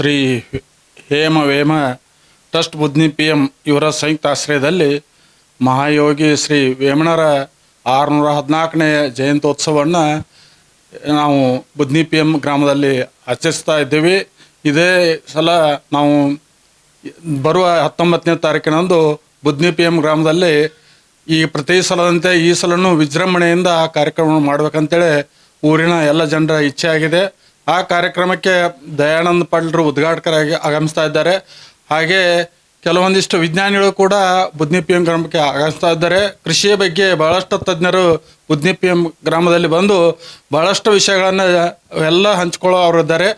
ಶ್ರೀ ಹೇಮ Vema trust Budni PM ಇವರ ಸಂಯುಕ್ತ ಆಶ್ರಯದಲ್ಲಿ ಮಹಾಯೋಗಿ ಶ್ರೀ ವೇಮನರ 614ನೇ ಜಯಂತ್ಯೋತ್ಸವವನ್ನು ನಾವು ಬುದ್ನಿ PM ಗ್ರಾಮದಲ್ಲಿ ಆಚರಿಸ್ತಾ ಇದ್ದೀವಿ. ಇದೇ ಸಲ ನಾವು ಬರುವ 19ನೇ ತಾರೀಕಿನಂದು ಬುದ್ನಿ PM ಗ್ರಾಮದಲ್ಲಿ ಈ ಪ್ರತಿ ಸಲದಂತೆ ಈ ಸಲನೂ ವಿಜೃಂಭಣೆಯಿಂದ ಕಾರ್ಯಕ್ರಮ ಮಾಡಬೇಕಂತೇಳಿ ಊರಿನ ಎಲ್ಲ ಜನರ ಇಚ್ಛೆ ಆಗಿದೆ. ಆ ಕಾರ್ಯಕ್ರಮಕ್ಕೆ ದಯಾನಂದ ಪಾಟೀಲರು ಉದ್ಘಾಟಕರಾಗಿ ಆಗಮಿಸ್ತಾ ಇದ್ದಾರೆ. ಹಾಗೆ ಕೆಲವೊಂದಿಷ್ಟು ವಿಜ್ಞಾನಿಗಳು ಕೂಡ ಬುದ್ನಿ PM ಗ್ರಾಮಕ್ಕೆ ಆಗಮಿಸ್ತಾ ಇದ್ದಾರೆ. ಕೃಷಿಯ ಬಗ್ಗೆ ಬಹಳಷ್ಟು ತಜ್ಞರು ಬುದ್ನಿ PM ಗ್ರಾಮದಲ್ಲಿ ಬಂದು ಬಹಳಷ್ಟು ವಿಷಯಗಳನ್ನು ಎಲ್ಲ ಹಂಚ್ಕೊಳ್ಳೋರು ಇದ್ದಾರೆ.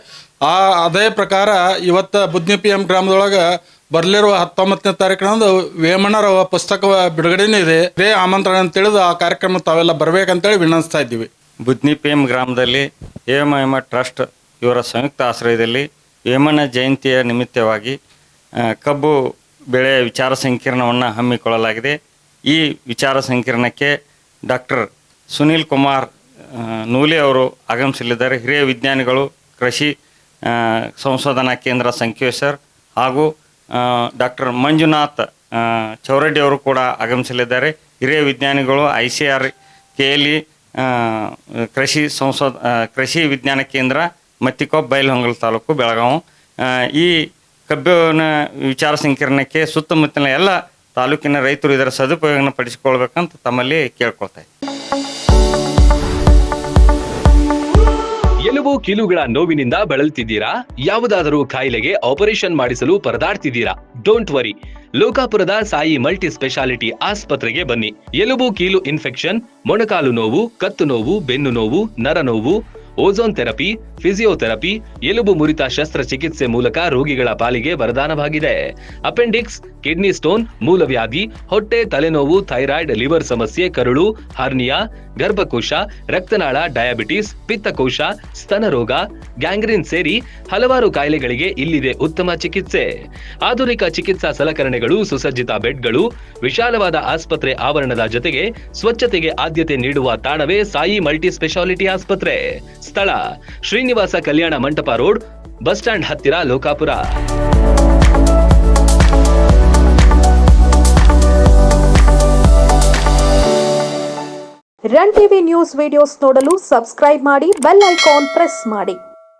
ಅದೇ ಪ್ರಕಾರ ಇವತ್ತು ಬುದ್ನಿ PM ಗ್ರಾಮದೊಳಗೆ ಬರಲಿರುವ 19ನೇ ತಾರೀಕಿನಂದು ವೇಮಣ್ಣರ ಪುಸ್ತಕ ಬಿಡುಗಡೆನೂ ಇದೆ. ಇದೇ ಆಮಂತ್ರಣ ಅಂತೇಳಿದು ಆ ಕಾರ್ಯಕ್ರಮ ತಾವೆಲ್ಲ ಬರಬೇಕಂತೇಳಿ ವಿನಂತಿಸ್ತಾ ಇದ್ದೀವಿ. ಬುದ್ನಿ PM ಗ್ರಾಮದಲ್ಲಿ ಹೇಮ ಟ್ರಸ್ಟ್ ಇವರ ಸಂಯುಕ್ತ ಆಶ್ರಯದಲ್ಲಿ ವೇಮನ ಜಯಂತಿಯ ನಿಮಿತ್ತವಾಗಿ ಕಬ್ಬು ಬೆಳೆ ವಿಚಾರ ಸಂಕಿರಣವನ್ನು ಹಮ್ಮಿಕೊಳ್ಳಲಾಗಿದೆ. ಈ ವಿಚಾರ ಸಂಕಿರಣಕ್ಕೆ ಡಾಕ್ಟರ್ ಸುನೀಲ್ ಕುಮಾರ್ ನೂಲೆ ಅವರು ಆಗಮಿಸಲಿದ್ದಾರೆ. ಹಿರಿಯ ವಿಜ್ಞಾನಿಗಳು, ಕೃಷಿ ಸಂಶೋಧನಾ ಕೇಂದ್ರ ಸಂಕೇಶ್ವರ್ ಹಾಗೂ ಡಾಕ್ಟರ್ ಮಂಜುನಾಥ್ ಚೌರಡ್ಡಿ ಅವರು ಕೂಡ ಆಗಮಿಸಲಿದ್ದಾರೆ. ಹಿರಿಯ ವಿಜ್ಞಾನಿಗಳು ICR KLE ಕೃಷಿ ವಿಜ್ಞಾನ ಕೇಂದ್ರ ಮತ್ತಿಕೊಪ್ಪ ಬೈಲಹೊಂಗಲ ತಾಲೂಕು ಬೆಳಗಾವಿ. ಈ ಕಬ್ಬಿನ ವಿಚಾರ ಸಂಕಿರಣಕ್ಕೆ ಸುತ್ತಮುತ್ತಲಿನ ಎಲ್ಲ ತಾಲೂಕಿನ ರೈತರು ಇದರ ಸದುಪಯೋಗವನ್ನು ಪಡಿಸಿಕೊಳ್ಬೇಕಂತ ತಮ್ಮಲ್ಲಿ ಕೇಳ್ಕೊಳ್ತಾ ಇದ್ದೀನಿ. ಎಲುಬು ಕೀಲುಗಳ ನೋವಿನಿಂದ ಬಳಲ್ತಿದ್ದೀರಾ? ಯಾವುದಾದರೂ ಕಾಯಿಲೆಗೆ ಆಪರೇಷನ್ ಮಾಡಿಸಲು ಪರದಾಡ್ತಿದ್ದೀರಾ? ಡೋಂಟ್ ವರಿ, ಲೋಕಾಪುರದ ಸಾಯಿ ಮಲ್ಟಿ ಸ್ಪೆಷಾಲಿಟಿ ಆಸ್ಪತ್ರೆಗೆ ಬನ್ನಿ. ಎಲುಬು ಕೀಲು ಇನ್ಫೆಕ್ಷನ್, ಮೊಣಕಾಲು ನೋವು, ಕತ್ತು ನೋವು, ಬೆನ್ನು ನೋವು, ನರ ನೋವು, ಓಝೋನ್ ಥೆರಪಿ, ಫಿಸಿಯೋಥೆರಪಿ, ಎಲುಬು ಮುರಿತ ಶಸ್ತ್ರಚಿಕಿತ್ಸೆ ಮೂಲಕ ರೋಗಿಗಳ ಪಾಲಿಗೆ ವರದಾನವಾಗಿದೆ. ಅಪೆಂಡಿಕ್ಸ್, ಕಿಡ್ನಿ ಸ್ಟೋನ್, ಮೂಲವ್ಯಾಧಿ, ಹೊಟ್ಟೆ, ತಲೆನೋವು, ಥೈರಾಯ್ಡ್, ಲಿವರ್ ಸಮಸ್ಯೆ, ಕರುಳು, ಹರ್ನಿಯಾ, ಗರ್ಭಕೋಶ, ರಕ್ತನಾಳ, ಡಯಾಬಿಟಿಸ್, ಪಿತ್ತಕೋಶ, ಸ್ತನರೋಗ, ಗ್ಯಾಂಗ್ರೀನ್ ಸೇರಿ ಹಲವಾರು ಕಾಯಿಲೆಗಳಿಗೆ ಇಲ್ಲಿದೆ ಉತ್ತಮ ಚಿಕಿತ್ಸೆ. ಆಧುನಿಕ ಚಿಕಿತ್ಸಾ ಸಲಕರಣೆಗಳು, ಸುಸಜ್ಜಿತ ಬೆಡ್ಗಳು, ವಿಶಾಲವಾದ ಆಸ್ಪತ್ರೆ ಆವರಣದ ಜೊತೆಗೆ ಸ್ವಚ್ಛತೆಗೆ ಆದ್ಯತೆ ನೀಡುವ ತಾಣವೇ ಸಾಯಿ ಮಲ್ಟಿ ಸ್ಪೆಷಾಲಿಟಿ ಆಸ್ಪತ್ರೆ. ಸ್ಥಳ Srinivasa Kalyana Mantapa road, bus stand ಹತ್ತಿರ, Lokapur. Run TV news videos ನೋಡಲು ಸಬ್ಸ್ಕ್ರೈಬ್ ಮಾಡಿ, ಬೆಲ್ ಐಕಾನ್ ಪ್ರೆಸ್ ಮಾಡಿ.